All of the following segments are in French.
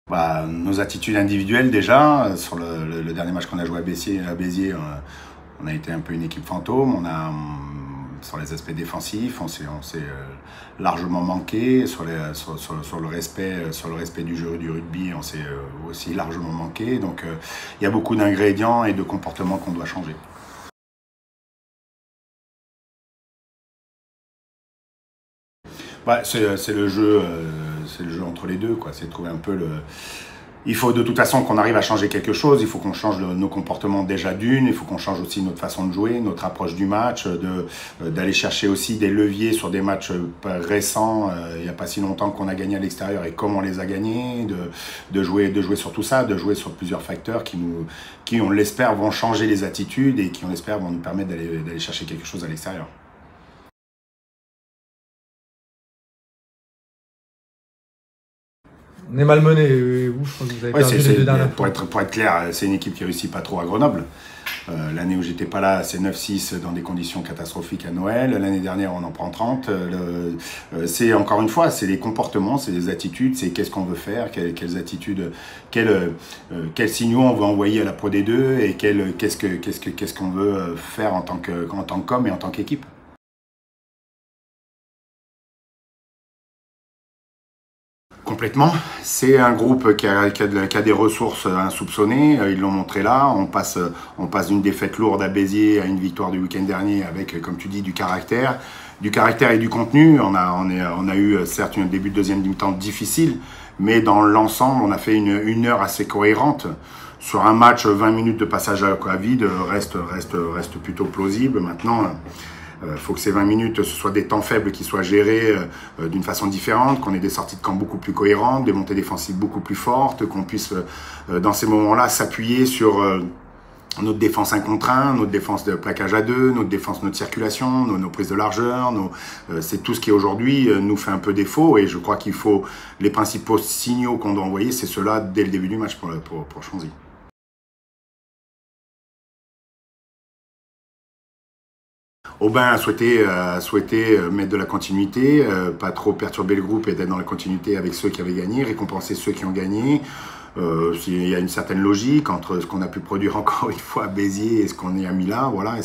Nos attitudes individuelles déjà, sur le dernier match qu'on a joué à Béziers, on a été un peu une équipe fantôme. Sur les aspects défensifs, on s'est largement manqué. Sur le respect du jeu du rugby, on s'est aussi largement manqué. Donc il y a beaucoup d'ingrédients et de comportements qu'on doit changer. C'est le jeu entre les deux, quoi. C'est trouver un peu le. Il faut de toute façon qu'on arrive à changer quelque chose. Il faut qu'on change nos comportements déjà d'une. Il faut qu'on change aussi notre façon de jouer, notre approche du match, d'aller chercher aussi des leviers sur des matchs récents. Il n'y a pas si longtemps qu'on a gagné à l'extérieur et comment on les a gagnés, de jouer sur tout ça, de jouer sur plusieurs facteurs qui on l'espère, vont changer les attitudes et qui, on l'espère, vont nous permettre d'aller chercher quelque chose à l'extérieur. On est malmené, et vous, je crois que vous avez perdu les deux dernières fois. Pour être clair, c'est une équipe qui réussit pas trop à Grenoble. L'année où j'étais pas là, c'est 9-6 dans des conditions catastrophiques à Noël. L'année dernière, on en prend 30. C'est encore une fois, c'est les comportements, c'est les attitudes, c'est qu'est-ce qu'on veut faire, quelles attitudes, quels signaux on veut envoyer à la Pro D2 et qu'est-ce qu'on veut faire en tant qu'homme et en tant qu'équipe. Complètement. C'est un groupe qui a des ressources insoupçonnées. Ils l'ont montré là. On passe d'une défaite lourde à Béziers à une victoire du week-end dernier avec, comme tu dis, du caractère et du contenu. On a eu certes un début de deuxième mi-temps difficile, mais dans l'ensemble, on a fait une heure assez cohérente. Sur un match, 20 minutes de passage à vide reste plutôt plausible. Maintenant, faut que ces 20 minutes, ce soit des temps faibles qui soient gérés d'une façon différente, qu'on ait des sorties de camp beaucoup plus cohérentes, des montées défensives beaucoup plus fortes, qu'on puisse, dans ces moments-là, s'appuyer sur notre défense 1 contre 1, notre défense de plaquage à 2, notre circulation, nos prises de largeur. C'est tout ce qui aujourd'hui nous fait un peu défaut. Et je crois qu'il faut, les principaux signaux qu'on doit envoyer, c'est ceux-là dès le début du match pour Chanzy. Aubin a souhaité mettre de la continuité, pas trop perturber le groupe et d'être dans la continuité avec ceux qui avaient gagné, récompenser ceux qui ont gagné. Il y a une certaine logique entre ce qu'on a pu produire encore une fois à Béziers et ce qu'on a mis là. Voilà,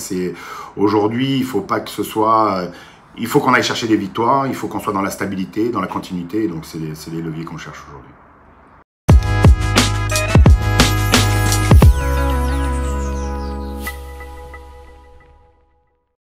aujourd'hui, il faut pas que ce soit. Il faut qu'on aille chercher des victoires, il faut qu'on soit dans la stabilité, dans la continuité. Donc c'est les leviers qu'on cherche aujourd'hui.